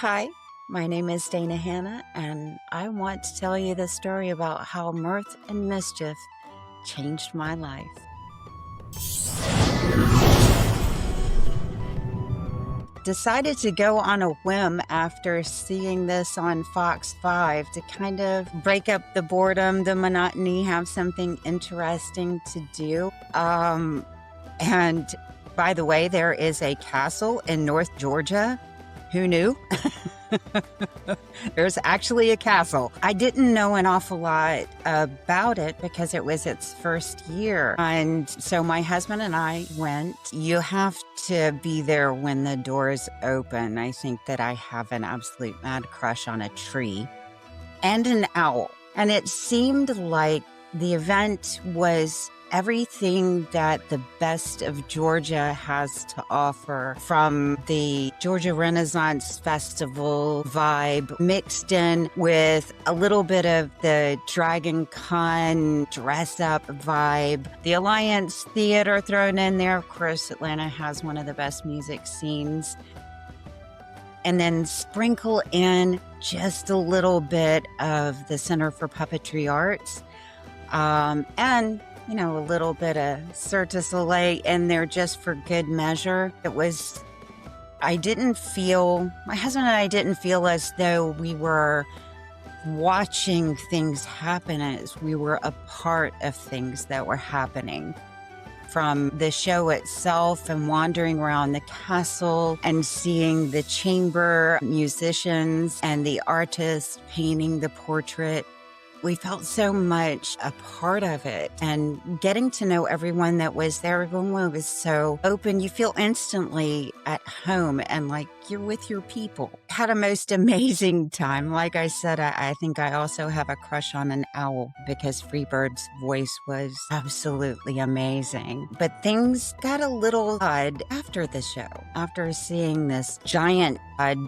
Hi, my name is Dana Hanna, and I want to tell you the story about how Mirth and Mischief changed my life. Decided to go on a whim after seeing this on Fox 5 to kind of break up the boredom, the monotony, have something interesting to do. And by the way, there is a castle in North Georgia. Who knew? There's actually a castle. I didn't know an awful lot about it because it was its first year. And so my husband and I went. You have to be there when the doors open. I think that I have an absolute mad crush on a tree and an owl. And it seemed like the event was everything that the best of Georgia has to offer, from the Georgia Renaissance Festival vibe mixed in with a little bit of the Dragon Con dress up vibe, the Alliance Theater thrown in there. Of course, Atlanta has one of the best music scenes. And then sprinkle in just a little bit of the Center for Puppetry Arts. And a little bit of Cirque du Soleil in there just for good measure. My husband and I didn't feel as though we were watching things happen, as we were a part of things that were happening. From the show itself and wandering around the castle and seeing the chamber musicians and the artists painting the portrait, we felt so much a part of it, and getting to know everyone that was there. Everyone was so open. You feel instantly at home and like you're with your people. Had a most amazing time. Like I said, I think I also have a crush on an owl because Freebird's voice was absolutely amazing. But things got a little odd after the show, after seeing this giant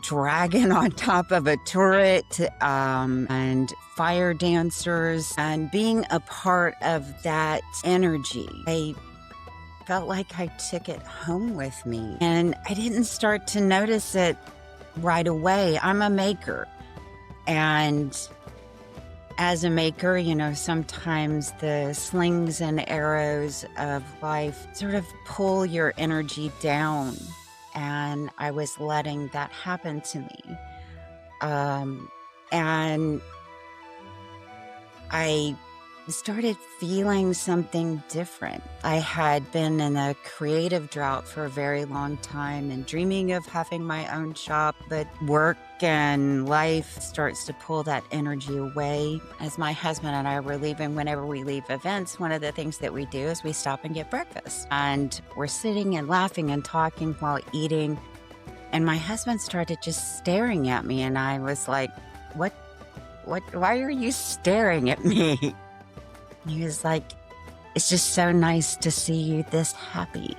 dragon on top of a turret and fire dancers and being a part of that energy. I felt like I took it home with me, and I didn't start to notice it right away. I'm a maker, and as a maker, sometimes the slings and arrows of life sort of pull your energy down, and I was letting that happen to me. And I started feeling something different. I had been in a creative drought for a very long time and dreaming of having my own shop, but work and life starts to pull that energy away. As my husband and I were leaving, whenever we leave events, one of the things that we do is we stop and get breakfast. And we're sitting and laughing and talking while eating. And my husband started just staring at me, and I was like, why are you staring at me? He was like, it's just so nice to see you this happy.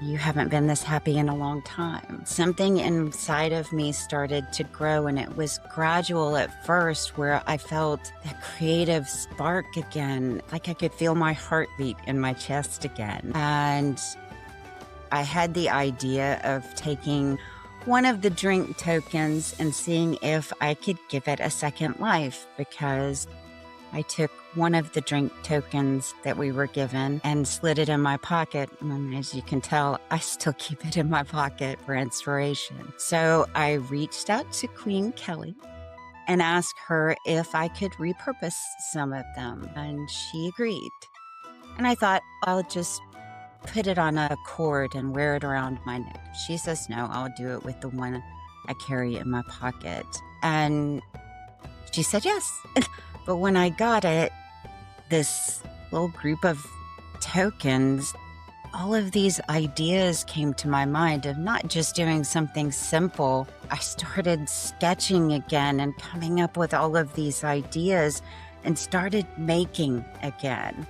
You haven't been this happy in a long time. Something inside of me started to grow, and it was gradual at first, where I felt that creative spark again, like I could feel my heartbeat in my chest again. And I had the idea of taking one of the drink tokens and seeing if I could give it a second life, because I took one of the drink tokens that we were given and slid it in my pocket. And as you can tell, I still keep it in my pocket for inspiration. So I reached out to Queen Kelly and asked her if I could repurpose some of them, and she agreed. And I thought, I'll just put it on a cord and wear it around my neck. She says, no, I'll do it with the one I carry in my pocket. And she said yes. But when I got it, this little group of tokens, all of these ideas came to my mind of not just doing something simple. I started sketching again and coming up with all of these ideas and started making again.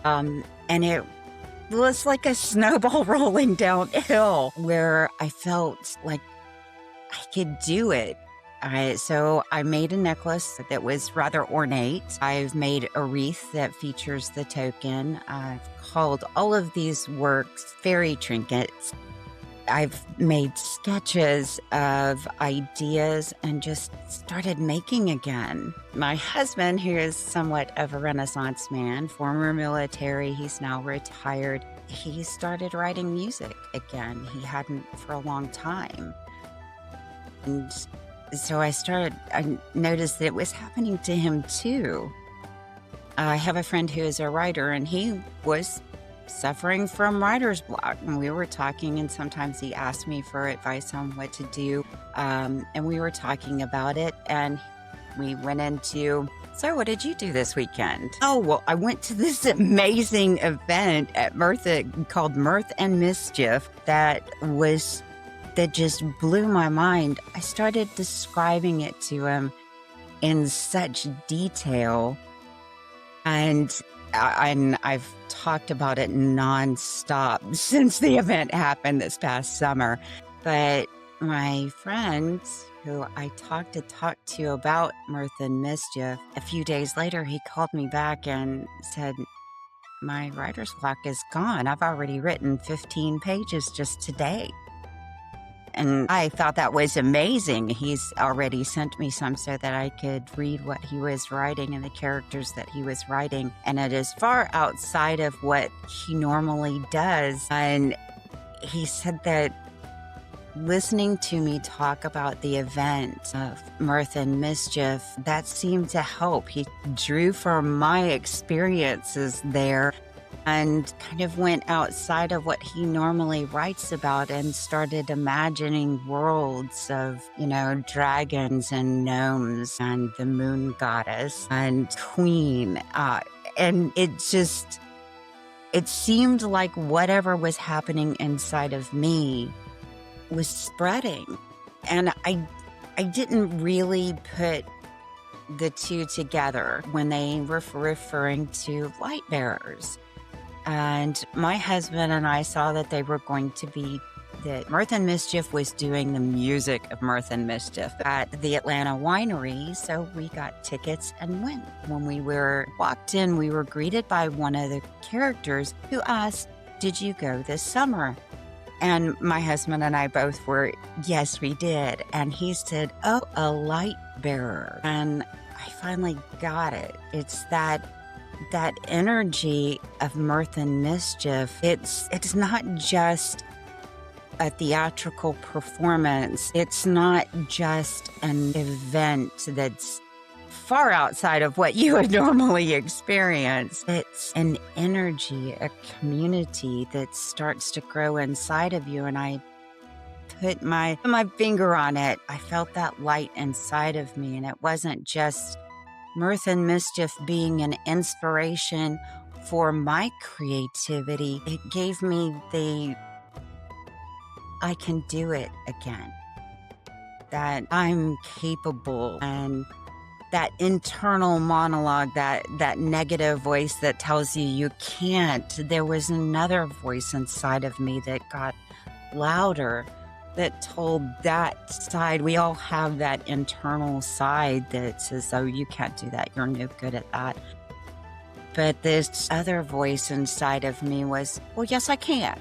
And it was like a snowball rolling downhill, where I felt like I could do it. So I made a necklace that was rather ornate. I've made a wreath that features the token. I've called all of these works fairy trinkets. I've made sketches of ideas and just started making again. My husband, who is somewhat of a Renaissance man, former military, he's now retired, he started writing music again. He hadn't for a long time. And so I noticed that it was happening to him too. I have a friend who is a writer, and he was suffering from writer's block. And we were talking, and sometimes he asked me for advice on what to do. And we were talking about it, and we went into, so what did you do this weekend? Oh, well, I went to this amazing event at called Mirth and Mischief that just blew my mind. I started describing it to him in such detail. And I've talked about it nonstop since the event happened this past summer. But my friend who I talked to about Mirth and Mischief, a few days later, he called me back and said, my writer's block is gone. I've already written 15 pages just today. And I thought that was amazing. He's already sent me some so that I could read what he was writing and the characters that he was writing. And it is far outside of what he normally does. And he said that listening to me talk about the event of Mirth and Mischief, that seemed to help. He drew from my experiences there and kind of went outside of what he normally writes about and started imagining worlds of, dragons and gnomes and the moon goddess and queen. And it seemed like whatever was happening inside of me was spreading. And I didn't really put the two together when they were referring to light bearers. And my husband and I saw that that Mirth and Mischief was doing the music of Mirth and Mischief at the Atlanta winery. So we got tickets and went. When we walked in, we were greeted by one of the characters who asked, "Did you go this summer?" And my husband and I both were, "Yes, we did." And he said, "Oh, a light bearer." And I finally got it. It's that energy of Mirth and Mischief. It's not just a theatrical performance. It's not just an event that's far outside of what you would normally experience. It's an energy, a community that starts to grow inside of you. And I put my finger on it. I felt that light inside of me. And it wasn't just Mirth and Mischief being an inspiration for my creativity. It gave me I can do it again, that I'm capable, and that internal monologue, that negative voice that tells you can't. There was another voice inside of me that got louder, that told that side. We all have that internal side that says, "Oh, you can't do that. You're no good at that." But this other voice inside of me was, "Well, yes, I can.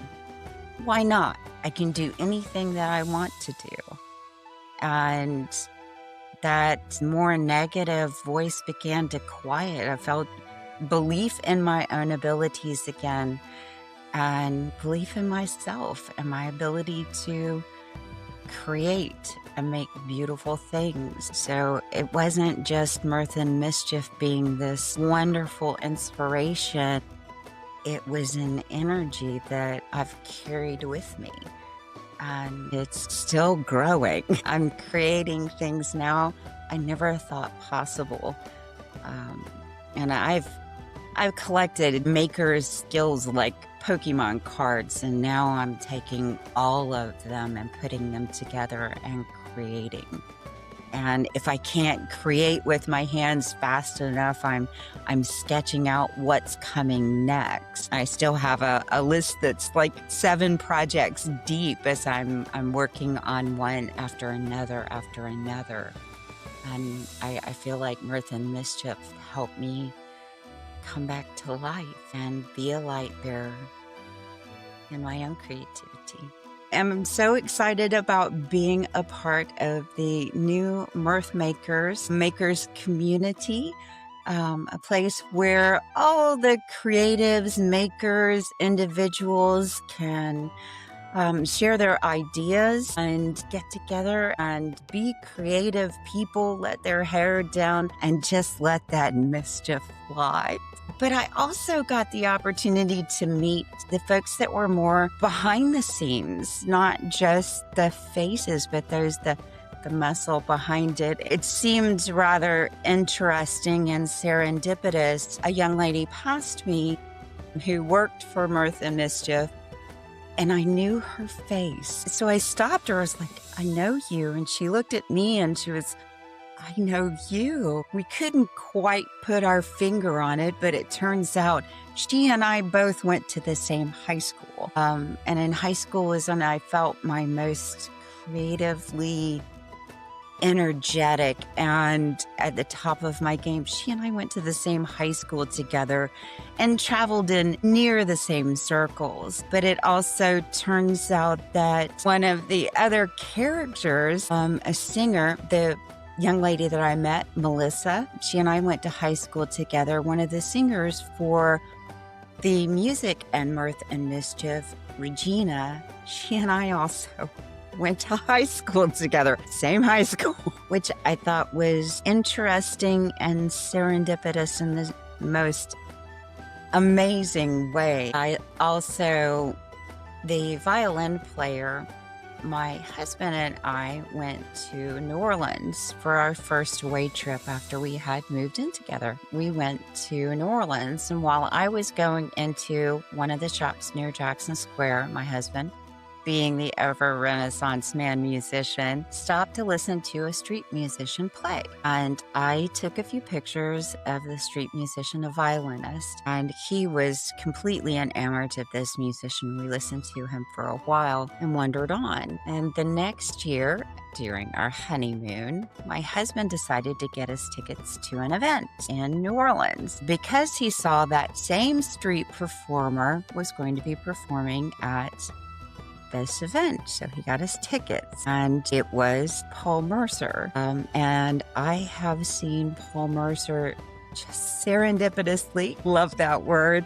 Why not? I can do anything that I want to do." And that more negative voice began to quiet. I felt belief in my own abilities again, and belief in myself and my ability to create and make beautiful things. So it wasn't just Mirth and Mischief being this wonderful inspiration. It was an energy that I've carried with me, and it's still growing. I'm creating things now I never thought possible. And I've collected makers' skills like Pokemon cards, and now I'm taking all of them and putting them together and creating. And if I can't create with my hands fast enough, I'm sketching out what's coming next. I still have a list that's like 7 projects deep as I'm working on one after another after another. And I feel like Mirth and Mischief helped me come back to life and be a light bearer in my own creativity. am so excited about being a part of the new Makers community, a place where all the creatives, makers, individuals can share their ideas and get together and be creative people, let their hair down, and just let that mischief fly. But I also got the opportunity to meet the folks that were more behind the scenes, not just the faces, but there's the muscle behind it. It seemed rather interesting and serendipitous. A young lady passed me who worked for Mirth Mischief, and I knew her face. So I stopped her. I was like, I know you. And she looked at me and she was, I know you. We couldn't quite put our finger on it, but it turns out she and I both went to the same high school. And in high school was when I felt my most creatively energetic and at the top of my game. She and I went to the same high school together and traveled in near the same circles. But it also turns out that one of the other characters, a singer, the young lady that I met, Melissa, she and I went to high school together. One of the singers for the music and Mirth and Mischief, Regina, she and I also went to high school together, same high school, which I thought was interesting and serendipitous in the most amazing way. I also, the violin player, my husband and I went to New Orleans for our first away trip after we had moved in together. We went to New Orleans, and while I was going into one of the shops near Jackson Square, my husband, being the ever Renaissance man musician, stopped to listen to a street musician play. And I took a few pictures of the street musician, a violinist, and he was completely enamored of this musician. We listened to him for a while and wandered on. And the next year, during our honeymoon, my husband decided to get us tickets to an event in New Orleans because he saw that same street performer was going to be performing at this event. So he got us tickets, and it was Paul Mercer. And I have seen Paul Mercer just serendipitously, love that word,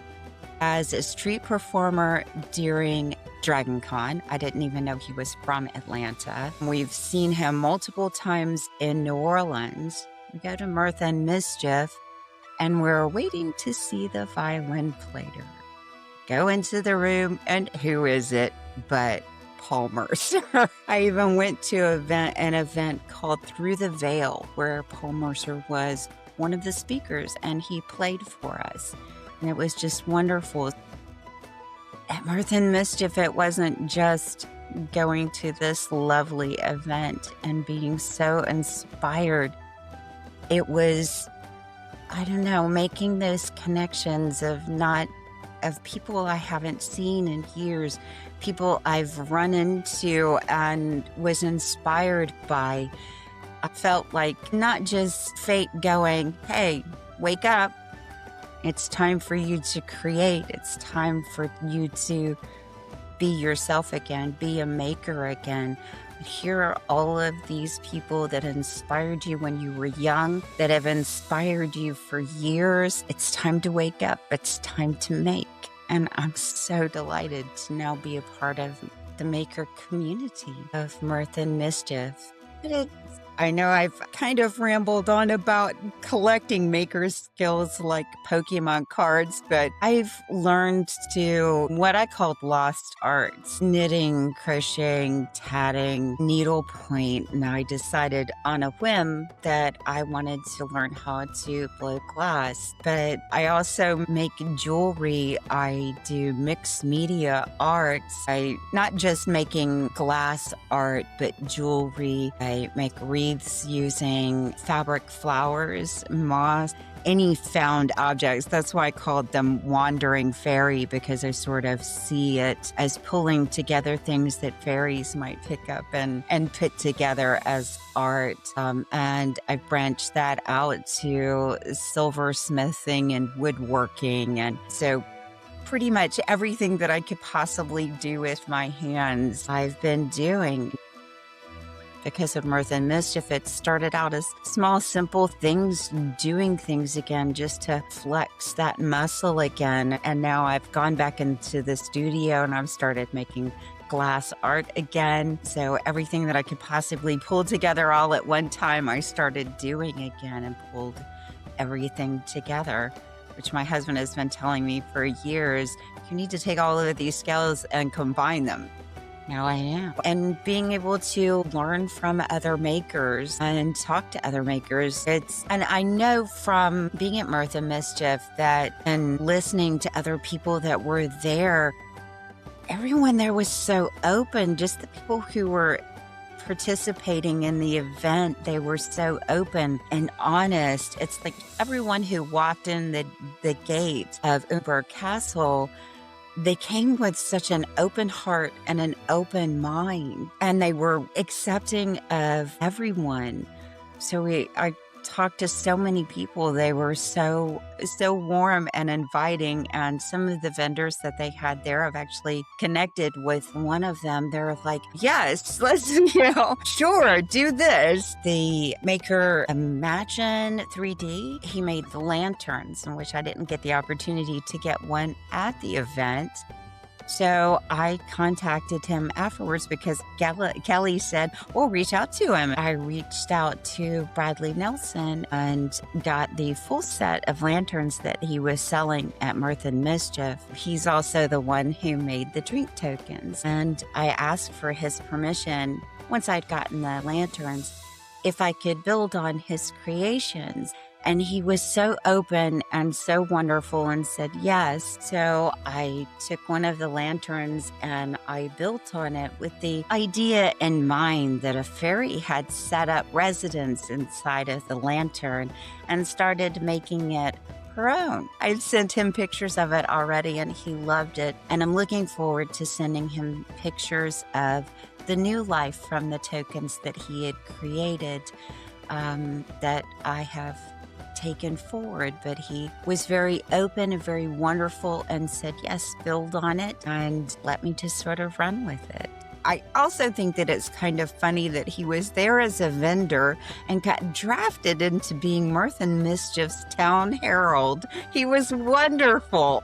as a street performer during Dragon Con. I didn't even know he was from Atlanta. We've seen him multiple times in New Orleans. We go to Mirth and Mischief, and we're waiting to see the violin player. Go into the room, and who is it but Paul Mercer? I even went to an event called Through the Veil, where Paul Mercer was one of the speakers, and he played for us. And it was just wonderful. At Mirth and Mischief, it wasn't just going to this lovely event and being so inspired. It was, I don't know, making those connections of people I haven't seen in years, people I've run into and was inspired by. I felt like not just fate going, hey, wake up. It's time for you to create. It's time for you to be yourself again, be a maker again. Here are all of these people that inspired you when you were young, that have inspired you for years. It's time to wake up. It's time to make. And I'm so delighted to now be a part of the maker community of Mirth and Mischief. I know I've kind of rambled on about collecting maker skills like Pokemon cards, but I've learned to what I called lost arts: knitting, crocheting, tatting, needlepoint. And I decided on a whim that I wanted to learn how to blow glass. But I also make jewelry. I do mixed media arts. I not just making glass art, but jewelry. I make wreaths using fabric, flowers, moss, any found objects. That's why I called them wandering fairy, because I sort of see it as pulling together things that fairies might pick up and put together as art. And I've branched that out to silversmithing and woodworking. And so pretty much everything that I could possibly do with my hands, I've been doing. Because of Mirth and Mischief, it started out as small, simple things, doing things again just to flex that muscle again. And now I've gone back into the studio and I've started making glass art again. So everything that I could possibly pull together all at one time, I started doing again and pulled everything together, which my husband has been telling me for years. You need to take all of these skills and combine them. Now I am. And being able to learn from other makers and talk to other makers. And I know from being at Mirth and Mischief that, and listening to other people that were there, everyone there was so open. Just the people who were participating in the event, they were so open and honest. It's like everyone who walked in the gate of Uhuburg Castle, they came with such an open heart and an open mind, and they were accepting of everyone. So I talked to so many people. They were so warm and inviting. And some of the vendors that they had there, I've actually connected with one of them. They're like, yes, let's, sure, do this. The maker Imagine 3D, he made the lanterns, in which I didn't get the opportunity to get one at the event. So I contacted him afterwards because Kelly said, well, reach out to him. I reached out to Bradley Nelson and got the full set of lanterns that he was selling at Mirth and Mischief. He's also the one who made the drink tokens. And I asked for his permission, once I'd gotten the lanterns, if I could build on his creations. And he was so open and so wonderful and said yes. So I took one of the lanterns and I built on it with the idea in mind that a fairy had set up residence inside of the lantern and started making it her own. I'd sent him pictures of it already and he loved it. And I'm looking forward to sending him pictures of the new life from the tokens that he had created that I have taken forward. But he was very open and very wonderful and said, yes, build on it and let me just sort of run with it. I also think that it's kind of funny that he was there as a vendor and got drafted into being Mirth and Mischief's town herald. He was wonderful.